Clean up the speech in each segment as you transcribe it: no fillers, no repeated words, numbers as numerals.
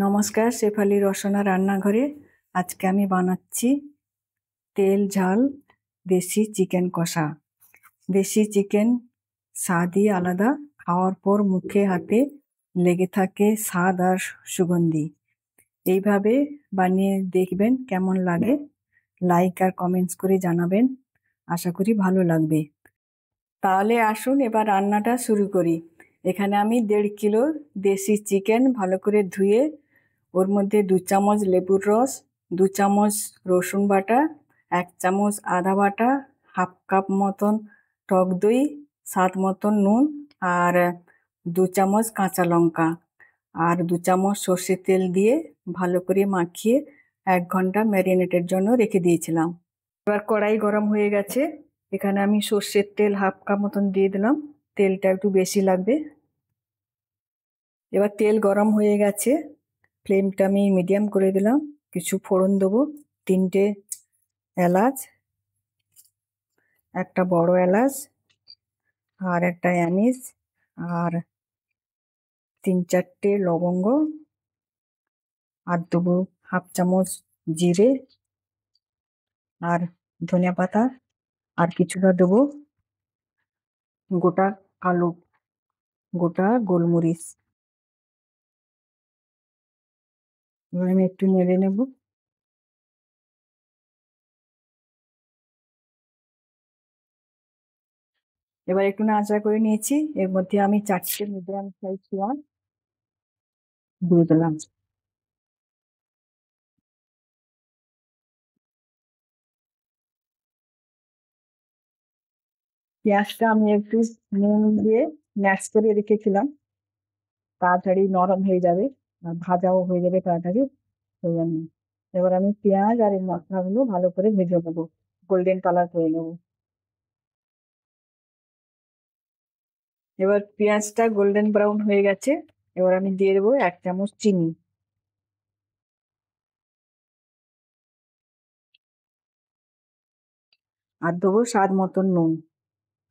নমস্কার, শেফালি রসনা রান্নাঘরে। আজকে আমি বানাচ্ছি তেল ঝাল দেশি চিকেন কষা। দেশি চিকেন স্বাদই আলাদা, খাওয়ার পর মুখে হাতে লেগে থাকে স্বাদ আর সুগন্ধি। এইভাবে বানিয়ে দেখবেন কেমন লাগে। লাইক আর কমেন্টস করে জানাবেন, আশা করি ভালো লাগবে। তাহলে আসুন এবার রান্নাটা শুরু করি। এখানে আমি 1.5 কিলো দেশি চিকেন ভালো করে ধুয়ে ওর মধ্যে 2 চামচ লেবুর রস, 2 চামচ রসুন বাটা, 1 চামচ আদা বাটা, হাফ কাপ মতন টক দই, স্বাদ মতন নুন আর 2 চামচ কাঁচা লঙ্কা আর 2 চামচ সর্ষের তেল দিয়ে ভালো করে মাখিয়ে 1 ঘন্টা ম্যারিনেটের জন্য রেখে দিয়েছিলাম। এবার কড়াই গরম হয়ে গেছে, এখানে আমি সর্ষের তেল হাফ কাপ মতন দিয়ে দিলাম। তেলটা একটু বেশি লাগবে। এবার তেল গরম হয়ে গেছে, ফ্লেমটা আমি মিডিয়াম করে দিলাম। কিছু ফোড়ন দেবো, 3টে এলাচ, একটা বড় এলাচ আর একটা অ্যানিস আর 3-4টে লবঙ্গ আর দেবো হাফ চামচ জিরে আর ধনিয়া পাতা আর কিছুটা দেবো গোটা কালো গোটা গোলমরিচ। এবার আমি একটু নেড়ে নেব। এবার একটু নাড়াচাড়া করে নিয়েছি, এর মধ্যে আমি 4টে মিডিয়াম সাইজ পেঁয়াজ দিয়ে দিলাম। পেঁয়াজটা আমি একটু নুন দিয়ে ম্যাশ করে রেখেছিলাম, তাড়াতাড়ি নরম হয়ে যাবে আর ভাজাও হয়ে যাবে তাড়াতাড়ি, সেই জন্য। এবার আমি পেঁয়াজ আর এই মশলাগুলো ভালো করে ভেজে নেবো, গোল্ডেন কালার করে নেবো। এবার পেঁয়াজটা গোল্ডেন ব্রাউন হয়ে গেছে, এবার আমি দিয়ে দেবো 1 চামচ চিনি আর দেবো স্বাদ মতন নুন,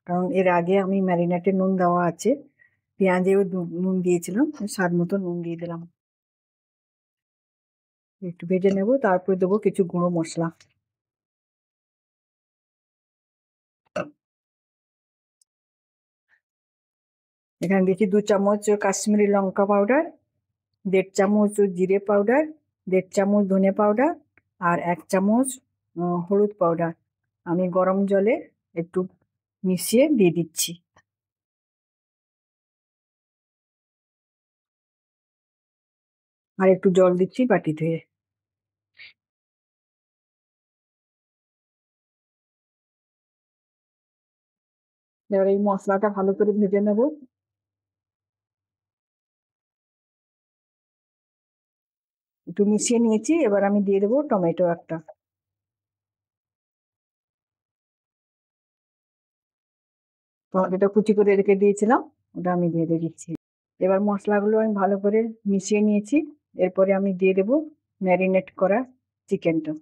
কারণ এর আগে আমি ম্যারিনেটে নুন দেওয়া আছে, পেঁয়াজেও নুন দিয়েছিলাম, স্বাদ মতো নুন দিয়ে দিলাম। একটু ভেজে নেবো, তারপরে দেবো কিছু গুঁড়ো মশলা। এখানে দিয়েছি 2 চামচ কাশ্মীরি লঙ্কা পাউডার, 1.5 চামচ জিরে পাউডার, 1.5 চামচ ধনে পাউডার আর 1 চামচ হলুদ পাউডার। আমি গরম জলে একটু মিশিয়ে দিয়ে দিচ্ছি। আর একটু জল দিচ্ছি বাটি ধুয়ে। এবার এই মশলাটা ভালো করে ভেজে নেব। একটু মিশিয়ে নিয়েছি, এবার আমি দিয়ে দেবো টমেটো একটা। টমেটোটা কুচি করে রেখে দিয়েছিলাম, ওটা আমি দিয়ে দিচ্ছি। এবার মশলাগুলো আমি ভালো করে মিশিয়ে নিয়েছি, এরপরে আমি দিয়ে দেবো ম্যারিনেট করা চিকেনটা।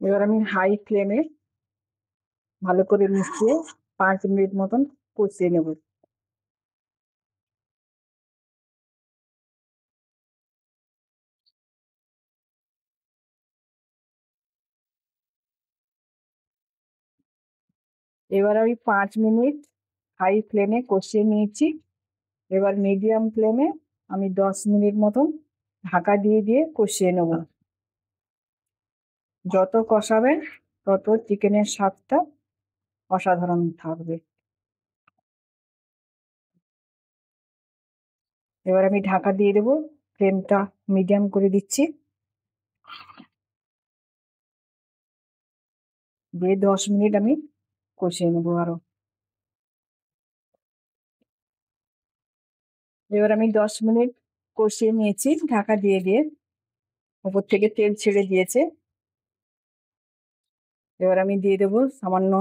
এবার আমি হাই ফ্লেমে ভালো করে মিশিয়ে 5 মিনিট মতন কষিয়ে নেব। এবার আমি 5 মিনিট হাই ফ্লেমে কষিয়ে নিয়েছি। এবার মিডিয়াম ফ্লেমে আমি 10 মিনিট মতন ঢাকা দিয়ে দিয়ে কষিয়ে নেব। যত কষাবেন তত চিকেনের স্বাদটা অসাধারণ থাকবে। এবার আমি ঢাকা দিয়ে দেবো, ফ্লেমটা মিডিয়াম করে দিচ্ছি, দিয়ে 10 মিনিট আমি কষিয়ে নেবো আরো। এবার আমি 10 মিনিট কষিয়ে নিয়েছি ঢাকা দিয়ে দিয়ে। উপর থেকে তেল ছেড়ে দিয়েছে। এবার আমি দিয়ে দেবো সামান্য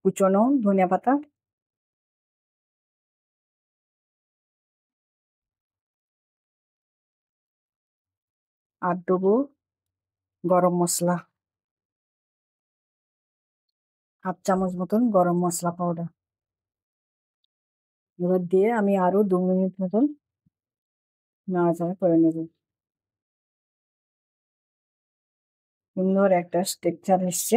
কুচনো ধনিয়া পাতা, আর দেবো গরম মশলা, হাফ চামচ মতন গরম মশলা পাউডার। এবার দিয়ে আমি আরো 2 মিনিট মতন নাড়াচাড়া করে নেব। সুন্দর একটা টেক্সচার এসছে।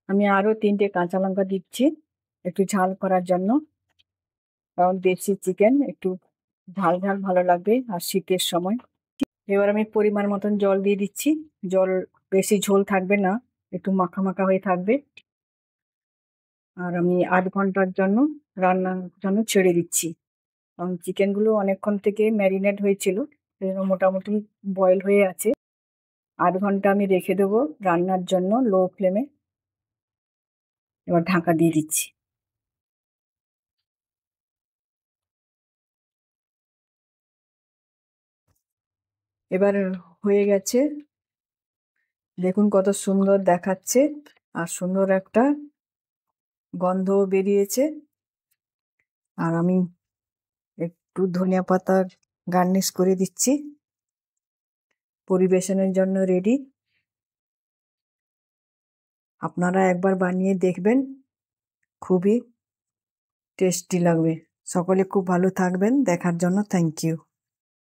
আমি আরো 3টে কাঁচা লঙ্কা দিচ্ছি একটু ঝাল করার জন্য, কারণ দেশি চিকেন একটু ঝাল ঝাল ভালো লাগবে আর শীতের সময়। এবার আমি পরিমাণ মতন জল দিয়ে দিচ্ছি। জল বেশি ঝোল থাকবে না, একটু মাখা মাখা হয়ে থাকবে। আর আমি আধ ঘন্টার জন্য রান্নার জন্য ছেড়ে দিচ্ছি, কারণ চিকেনগুলো অনেকক্ষণ থেকে ম্যারিনেট হয়েছিল, সেজন্য মোটামুটি বয়েল হয়ে আছে। আধ ঘন্টা আমি রেখে দেবো রান্নার জন্য লো ফ্লেমে। এবার ঢাকা দিয়ে দিচ্ছি। এবার হয়ে গেছে, দেখুন কত সুন্দর দেখাচ্ছে আর সুন্দর একটা গন্ধও বেরিয়েছে। আর আমি একটু ধনিয়া পাতা গার্নিশ করে দিচ্ছি। পরিবেশনের জন্য রেডি। আপনারা একবার বানিয়ে দেখবেন, খুবই টেস্টি লাগবে। সকলে খুব ভালো থাকবেন, দেখার জন্য থ্যাংক ইউ।